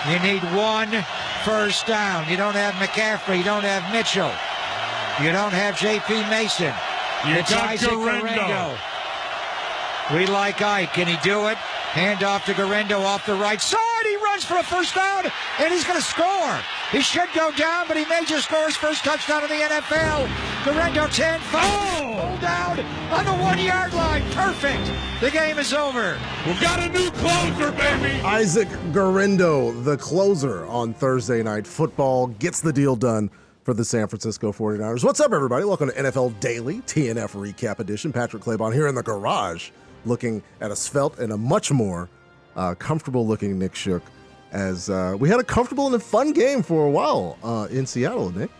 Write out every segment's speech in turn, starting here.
You need one first down. You don't have McCaffrey. You don't have Mitchell. You don't have J.P. Mason. It's Isaac Guerrero. We like Ike. Can he do it? Hand off to Guerrero off the right side. He runs for a first down, and he's going to score. He should go down, but he may just score his first touchdown in the NFL. Guerrero 10, 5, pulled down on the 1 yard line. Perfect. The game is over. We've got a new closer, baby. Isaac Guerrero, the closer on Thursday Night Football, gets the deal done for the San Francisco 49ers. What's up, everybody? Welcome to NFL Daily, TNF Recap Edition. Patrick Claybon here in the garage, looking at a svelte and a much more comfortable-looking Nick Juszczyk, as we had a comfortable and a fun game for a while in Seattle, Nick.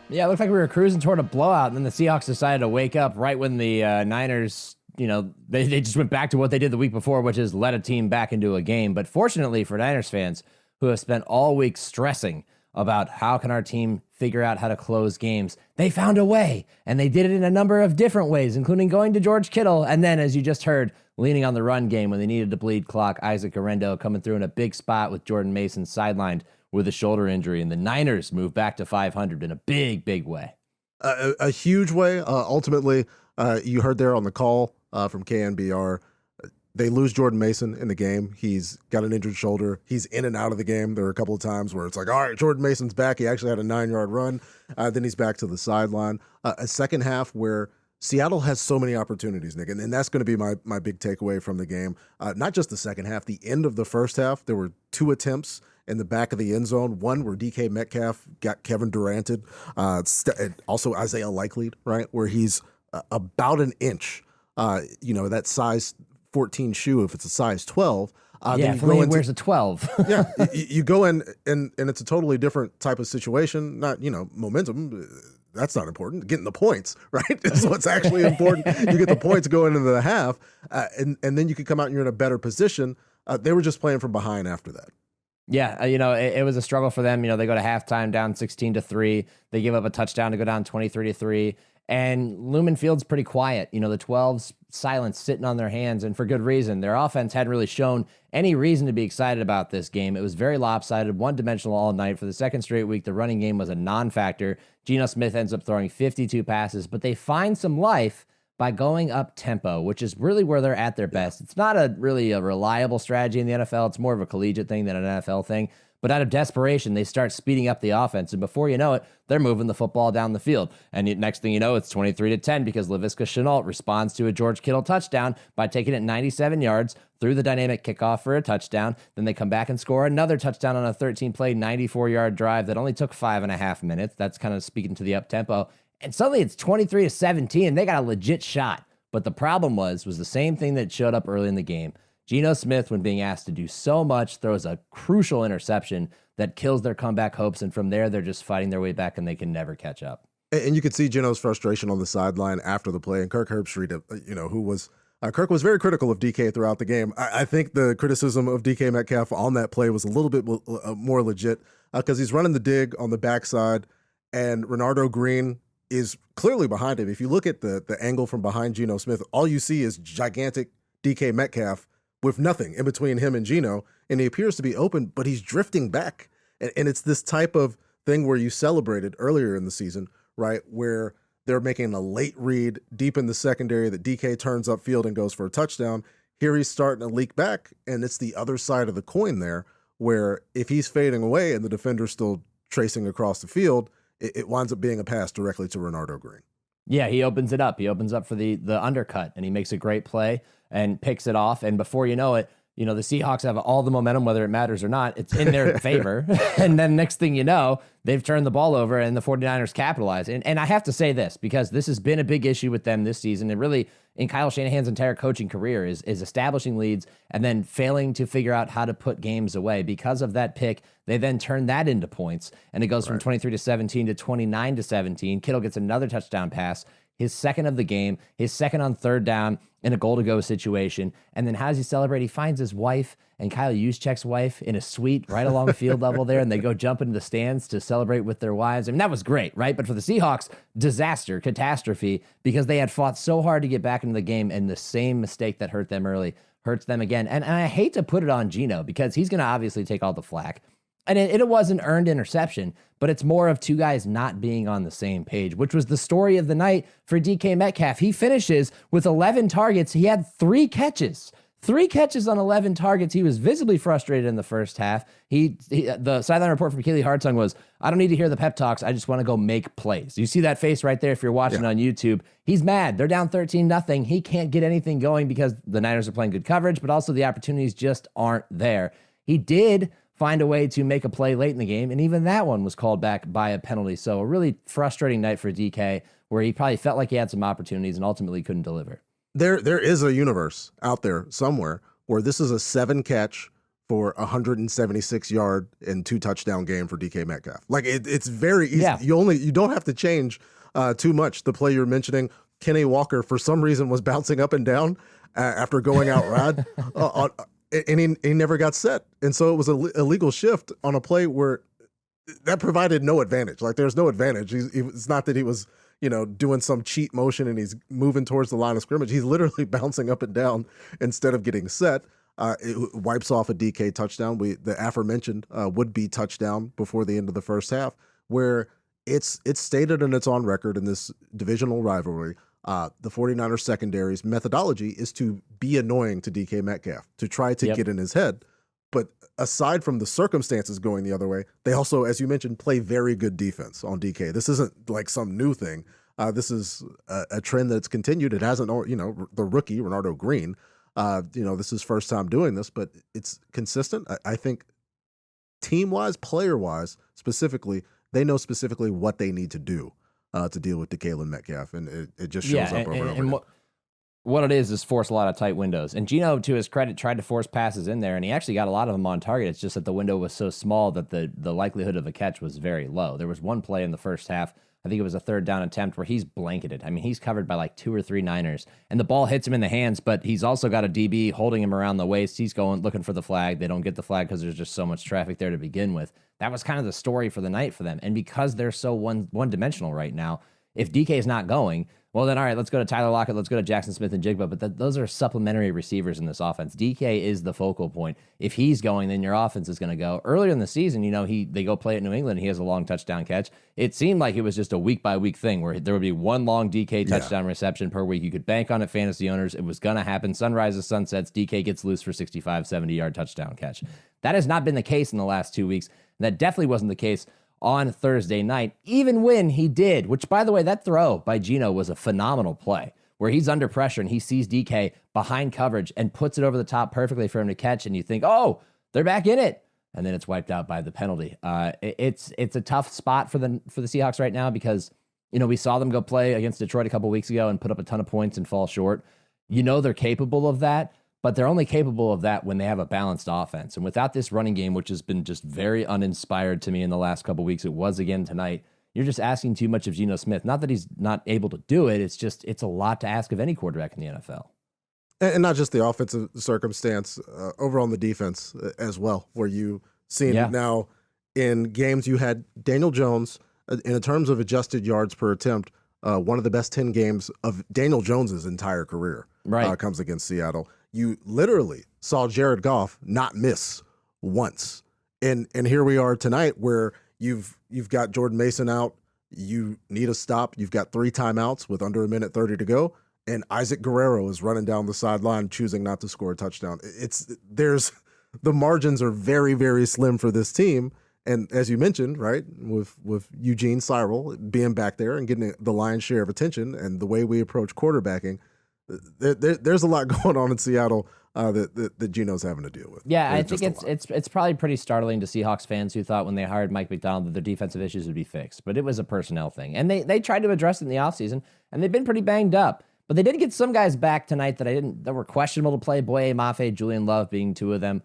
Yeah, it looked like we were cruising toward a blowout, and then the Seahawks decided to wake up right when the Niners, they just went back to what they did the week before, which is let a team back into a game. But fortunately for Niners fans who have spent all week stressing about how can our team figure out how to close games, they found a way, and they did it in a number of different ways, including going to George Kittle, and then, as you just heard, leaning on the run game when they needed to bleed clock. Isaac Guerrero coming through in a big spot with Jordan Mason sidelined with a shoulder injury, and the Niners move back to 500 in a big, big way. A huge way. Ultimately, you heard there on the call from KNBR, they lose Jordan Mason in the game. He's got an injured shoulder. He's in and out of the game. There are a couple of times where it's like, all right, Jordan Mason's back. He actually had a 9-yard run. Then he's back to the sideline. A second half where Seattle has so many opportunities, Nick, and that's going to be my big takeaway from the game. Not just the second half, the end of the first half, there were 2 attempts in the back of the end zone. One where DK Metcalf got Kevin Duranted. Also Isaiah Likely, right, where he's about an inch, that size 14 shoe, if it's a size 12. If only he wears a 12. Yeah, you go in, and it's a totally different type of situation. Not, momentum. That's not important. Getting the points, right, is what's actually important. You get the points going into the half, and then you can come out and you're in a better position. They were just playing from behind after that. Yeah, it was a struggle for them. They go to halftime down 16-3. They give up a touchdown to go down 23-3. And Lumen Field's pretty quiet. The 12's silence sitting on their hands, and for good reason. Their offense hadn't really shown any reason to be excited about this game. It was very lopsided, one-dimensional all night. For the second straight week, the running game was a non-factor. Geno Smith ends up throwing 52 passes, but they find some life by going up tempo, which is really where they're at their best. It's not really a reliable strategy in the NFL. It's more of a collegiate thing than an NFL thing. But out of desperation, they start speeding up the offense, and before you know it, they're moving the football down the field. And next thing you know, it's 23-10 because Laviska Shenault responds to a George Kittle touchdown by taking it 97 yards through the dynamic kickoff for a touchdown. Then they come back and score another touchdown on a 13-play, 94-yard drive that only took 5.5 minutes. That's kind of speaking to the up-tempo. And suddenly it's 23-17. They got a legit shot. But the problem was the same thing that showed up early in the game. Geno Smith, when being asked to do so much, throws a crucial interception that kills their comeback hopes, and from there, they're just fighting their way back, and they can never catch up. And you could see Geno's frustration on the sideline after the play, and Kirk Herbstreit, Kirk was very critical of DK throughout the game. I think the criticism of DK Metcalf on that play was a little bit more legit because he's running the dig on the backside, and Renardo Green is clearly behind him. If you look at the angle from behind Geno Smith, all you see is gigantic DK Metcalf with nothing in between him and Geno, and he appears to be open, but he's drifting back. And it's this type of thing where you celebrated earlier in the season, right, where they're making a late read deep in the secondary that DK turns upfield and goes for a touchdown. Here he's starting to leak back, and it's the other side of the coin there, where if he's fading away and the defender's still tracing across the field, it winds up being a pass directly to Renardo Green. Yeah, he opens it up. He opens up for the undercut, and he makes a great play and picks it off. And before you know it, the Seahawks have all the momentum, whether it matters or not. It's in their favor. And then next thing you know, they've turned the ball over, and the 49ers capitalize. And I have to say this, because this has been a big issue with them this season, and really in Kyle Shanahan's entire coaching career is establishing leads and then failing to figure out how to put games away. Because of that pick, they then turn that into points, and it goes from 23-17 to 29-17. Kittle gets another touchdown pass, his second of the game, his second on third down in a goal-to-go situation. And then how does he celebrate? He finds his wife and Kyle Juszczyk's wife in a suite right along field level there, and they go jump into the stands to celebrate with their wives. I mean, that was great, right? But for the Seahawks, disaster, catastrophe, because they had fought so hard to get back into the game, and the same mistake that hurt them early hurts them again. And I hate to put it on Geno, because he's going to obviously take all the flack. And it was an earned interception, but it's more of two guys not being on the same page, which was the story of the night for DK Metcalf. He finishes with 11 targets. He had 3 catches. 3 catches on 11 targets. He was visibly frustrated in the first half. The sideline report from Keely Hartung was, I don't need to hear the pep talks. I just want to go make plays. You see that face right there if you're watching on YouTube. He's mad. They're down 13-0. He can't get anything going because the Niners are playing good coverage, but also the opportunities just aren't there. He did find a way to make a play late in the game, and even that one was called back by a penalty. So a really frustrating night for DK, where he probably felt like he had some opportunities and ultimately couldn't deliver. There is a universe out there somewhere where this is a 7 catch for 176 yard and 2 touchdown game for DK Metcalf. Like it's very easy. Yeah. You don't have to change too much. The play you're mentioning, Kenny Walker, for some reason was bouncing up and down after going out rad. And he never got set. And so it was a illegal shift on a play where that provided no advantage. Like there's no advantage. It's not that he was, doing some cheat motion and he's moving towards the line of scrimmage. He's literally bouncing up and down instead of getting set. It wipes off a DK touchdown. The aforementioned would-be touchdown before the end of the first half, where it's stated and it's on record in this divisional rivalry. The 49ers secondary's methodology is to be annoying to DK Metcalf, to try to get in his head. But aside from the circumstances going the other way, they also, as you mentioned, play very good defense on DK. This isn't like some new thing. This is a trend that's continued. It hasn't, the rookie, Renardo Green, this is first time doing this, but it's consistent. I think team-wise, player-wise, specifically, they know specifically what they need to do to deal with DK Metcalf, and it just shows up over and over again. What it is force a lot of tight windows. And Geno, to his credit, tried to force passes in there, and he actually got a lot of them on target. It's just that the window was so small that the likelihood of a catch was very low. There was one play in the first half, I think it was a 3rd down attempt, where he's blanketed. I mean, he's covered by like 2 or 3 Niners, and the ball hits him in the hands, but he's also got a DB holding him around the waist. He's looking for the flag. They don't get the flag because there's just so much traffic there to begin with. That was kind of the story for the night for them. And because they're so one-dimensional right now, if DK is not going, well, then, all right, let's go to Tyler Lockett, let's go to Jackson Smith and Jigba, but those are supplementary receivers in this offense. DK is the focal point. If he's going, then your offense is going to go. Earlier in the season, they go play at New England, and he has a long touchdown catch. It seemed like it was just a week-by-week thing where there would be one long DK touchdown reception per week. You could bank on it, fantasy owners. It was going to happen. Sunrises, sunsets, DK gets loose for 65, 70-yard touchdown catch. That has not been the case in the last 2 weeks. And that definitely wasn't the case on Thursday night, even when he did, which, by the way, that throw by Geno was a phenomenal play where he's under pressure and he sees DK behind coverage and puts it over the top perfectly for him to catch. And you think, oh, they're back in it. And then it's wiped out by the penalty. It's a tough spot for the Seahawks right now because, we saw them go play against Detroit a couple weeks ago and put up a ton of points and fall short. They're capable of that. But they're only capable of that when they have a balanced offense. And without this running game, which has been just very uninspired to me in the last couple of weeks, it was again tonight, you're just asking too much of Geno Smith. Not that he's not able to do it. It's a lot to ask of any quarterback in the NFL. And not just the offensive circumstance, over on the defense as well, where you've seen now in games you had Daniel Jones, in terms of adjusted yards per attempt, one of the best 10 games of Daniel Jones's entire career comes against Seattle. You literally saw Jared Goff not miss once. And here we are tonight where you've got Jordan Mason out. You need a stop. You've got 3 timeouts with under 1:30 to go. And Isaac Guerrero is running down the sideline, choosing not to score a touchdown. The margins are very, very slim for this team. And as you mentioned, right, with Eugene Cyril being back there and getting the lion's share of attention and the way we approach quarterbacking, there's a lot going on in Seattle that Geno's having to deal with. Yeah, I think it's probably pretty startling to Seahawks fans who thought when they hired Mike Macdonald that their defensive issues would be fixed. But it was a personnel thing. And they tried to address it in the offseason, and they've been pretty banged up. But they did get some guys back tonight that were questionable to play. Boye Mafe, Julian Love being 2 of them.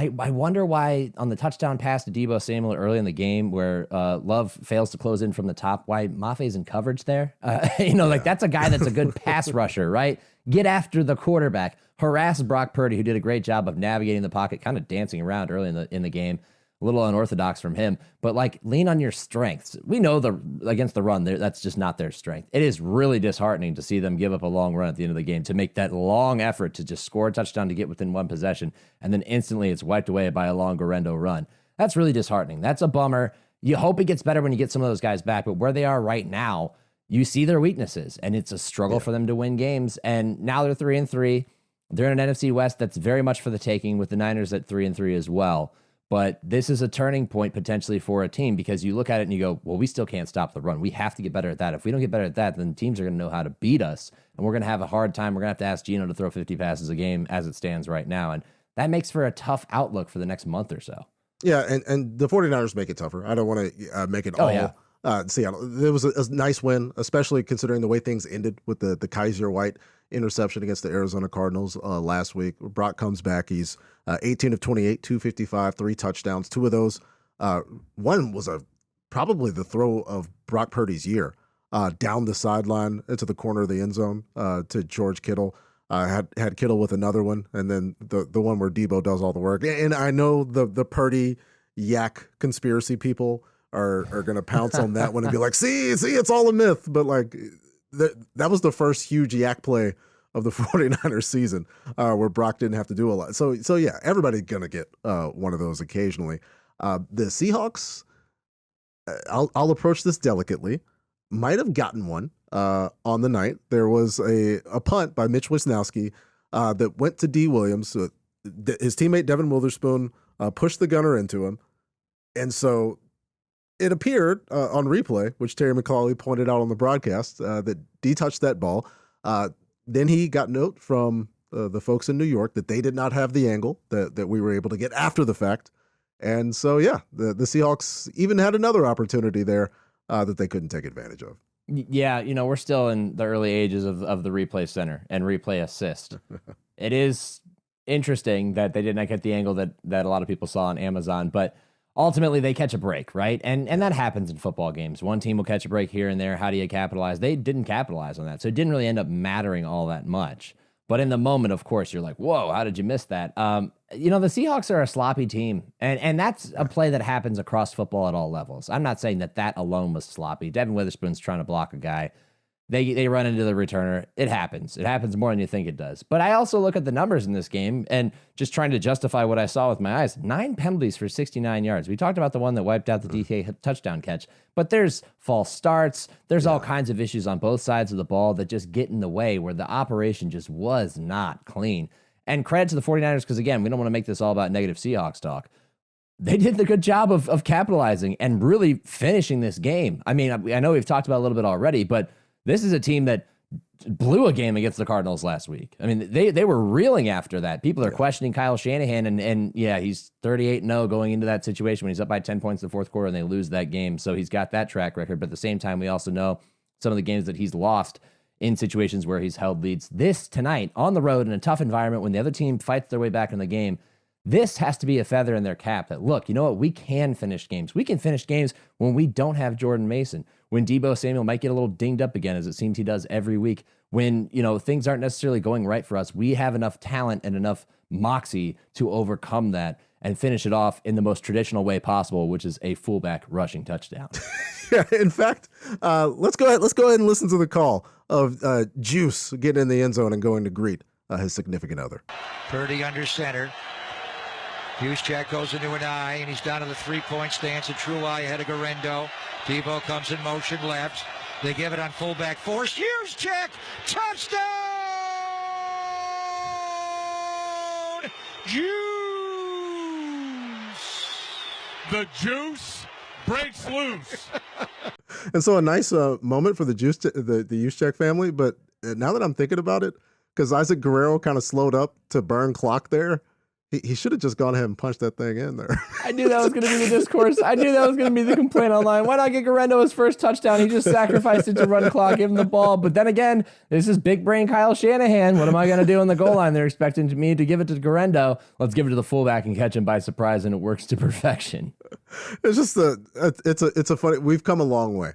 I wonder why on the touchdown pass to Deebo Samuel early in the game where Love fails to close in from the top, why Mafe's in coverage there. That's a guy that's a good pass rusher, right? Get after the quarterback. Harass Brock Purdy, who did a great job of navigating the pocket, kind of dancing around early in the game. A little unorthodox from him, but lean on your strengths. We know against the run, that's just not their strength. It is really disheartening to see them give up a long run at the end of the game to make that long effort to just score a touchdown to get within one possession, and then instantly it's wiped away by a long Guerrero run. That's really disheartening. That's a bummer. You hope it gets better when you get some of those guys back, but where they are right now, you see their weaknesses, and it's a struggle for them to win games. And now they're 3-3. They're in an NFC West that's very much for the taking, with the Niners at 3-3 as well. But this is a turning point potentially for a team, because you look at it and you go, well, we still can't stop the run. We have to get better at that. If we don't get better at that, then teams are going to know how to beat us, and we're going to have a hard time. We're going to have to ask Geno to throw 50 passes a game as it stands right now. And that makes for a tough outlook for the next month or so. Yeah, and the 49ers make it tougher. I don't want to make it all Seattle. It was a nice win, especially considering the way things ended with the Kaiser White interception against the Arizona Cardinals last week. Brock comes back. He's 18 of 28, 255, 3 touchdowns. 2 of those, one was probably the throw of Brock Purdy's year, down the sideline into the corner of the end zone to George Kittle. Had Kittle with another one, and then the one where Debo does all the work. And I know the Purdy yak conspiracy people are going to pounce on that one and be like, see, it's all a myth. But like that was the first huge yak play of the 49ers season, where Brock didn't have to do a lot. So yeah, everybody's going to get one of those occasionally. The Seahawks, I'll approach this delicately, might have gotten one on the night. There was a punt by Mitch Wisnowski that went to D. Williams. His teammate Devin Witherspoon pushed the gunner into him. And so it appeared on replay, which Terry McCauley pointed out on the broadcast, that D touched that ball. Then he got note from the folks in New York that they did not have the angle that we were able to get after the fact. And so, yeah, the Seahawks even had another opportunity there that they couldn't take advantage of. Yeah, we're still in the early ages of the replay center and replay assist. It is interesting that they did not get the angle that a lot of people saw on Amazon, but ultimately they catch a break, right? And that happens in football games. One team will catch a break here and there. How do you capitalize? They didn't capitalize on that, so it didn't really end up mattering all that much. But in the moment, of course, you're like, whoa, how did you miss that? The Seahawks are a sloppy team, and that's a play that happens across football at all levels. I'm not saying that alone was sloppy. Devin Witherspoon's trying to block a guy. They run into the returner. It happens. It happens more than you think it does. But I also look at the numbers in this game and just trying to justify what I saw with my eyes. 9 penalties for 69 yards. We talked about the one that wiped out the DK touchdown catch, but there's false starts. There's all kinds of issues on both sides of the ball that just get in the way, where the operation just was not clean. And credit to the 49ers, because again, we don't want to make this all about negative Seahawks talk. They did the good job of capitalizing and really finishing this game. I mean, I know we've talked about it a little bit already, but this is a team that blew a game against the Cardinals last week. I mean, they were reeling after that. People are questioning Kyle Shanahan, and yeah, he's 38-0 going into that situation when he's up by 10 points in the fourth quarter and they lose that game. So he's got that track record. But at the same time, we also know some of the games that he's lost in situations where he's held leads. This tonight on the road in a tough environment when the other team fights their way back in the game, this has to be a feather in their cap that, look, you know what? We can finish games. We can finish games when we don't have Jordan Mason, when Debo Samuel might get a little dinged up again, as it seems he does every week, when, things aren't necessarily going right for us. We have enough talent and enough moxie to overcome that and finish it off in the most traditional way possible, which is a fullback rushing touchdown. Yeah, in fact, let's go ahead and listen to the call of Juice getting in the end zone and going to greet his significant other. Purdy under center. Juszczyk goes into an eye, and he's down to the three-point stance. A true eye ahead of Garendo. Debo comes in motion left. They give it on fullback force. Juszczyk! Touchdown! Juice! The juice breaks loose. And so a nice moment for the Juszczyk family. But now that I'm thinking about it, because Isaac Guerrero kind of slowed up to burn clock there, he should have just gone ahead and punched that thing in there. I knew that was going to be the discourse. I knew that was going to be the complaint online. Why not get Garendo his first touchdown? He just sacrificed it to run clock, give him the ball. But then again, this is big brain Kyle Shanahan. What am I going to do on the goal line? They're expecting me to give it to Garendo. Let's give it to the fullback and catch him by surprise, and it works to perfection. It's just it's a funny. We've come a long way.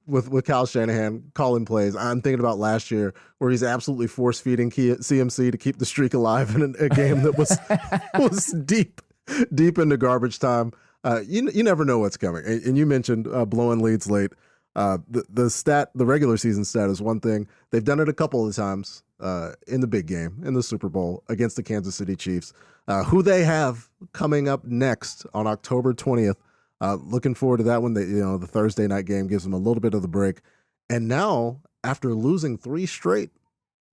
With Kyle Shanahan calling plays. I'm thinking about last year where he's absolutely force-feeding CMC to keep the streak alive in a game that was deep into garbage time. You never know what's coming. And you mentioned blowing leads late. The regular season stat is one thing. They've done it a couple of times in the big game, in the Super Bowl against the Kansas City Chiefs, who they have coming up next on October 20th. Looking forward to that one. The Thursday night game gives them a little bit of the break. And now, after losing 3 straight,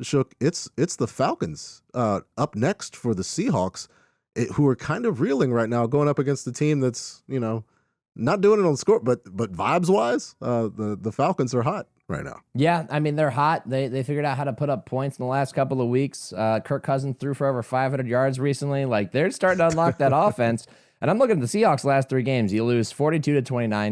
Shook, it's the Falcons up next for the Seahawks, who are kind of reeling right now, going up against the team that's, not doing it on the score, but vibes wise, the Falcons are hot right now. Yeah, I mean, they're hot. They figured out how to put up points in the last couple of weeks. Kirk Cousins threw for over 500 yards recently. Like, they're starting to unlock that offense. And I'm looking at the Seahawks last 3 games. You lose 42-29,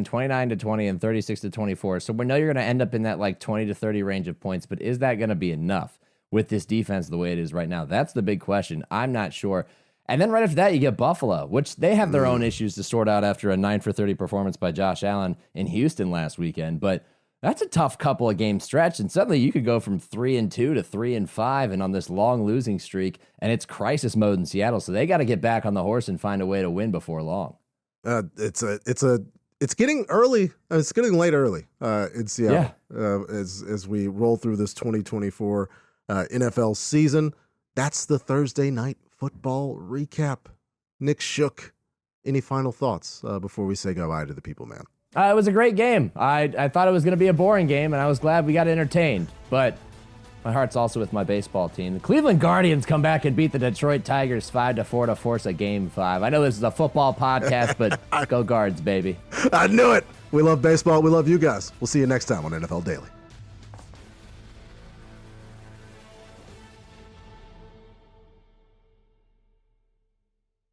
29-20, and 36-24. So we know you're going to end up in that like 20 to 30 range of points, but is that going to be enough with this defense the way it is right now? That's the big question. I'm not sure. And then right after that, you get Buffalo, which they have their own issues to sort out after a 9-for-30 performance by Josh Allen in Houston last weekend. But that's a tough couple of game stretch, and suddenly you could go from 3-2 to 3-5, and on this long losing streak, and it's crisis mode in Seattle. So they got to get back on the horse and find a way to win before long. It's getting early. It's getting late early in Seattle as we roll through this 2024 NFL season. That's the Thursday night football recap. Nick Shook, any final thoughts before we say goodbye to the people, man? It was a great game. I thought it was going to be a boring game, and I was glad we got entertained. But my heart's also with my baseball team. The Cleveland Guardians come back and beat the Detroit Tigers 5-4 to force a Game 5. I know this is a football podcast, but go Guards, baby. I knew it. We love baseball. We love you guys. We'll see you next time on NFL Daily.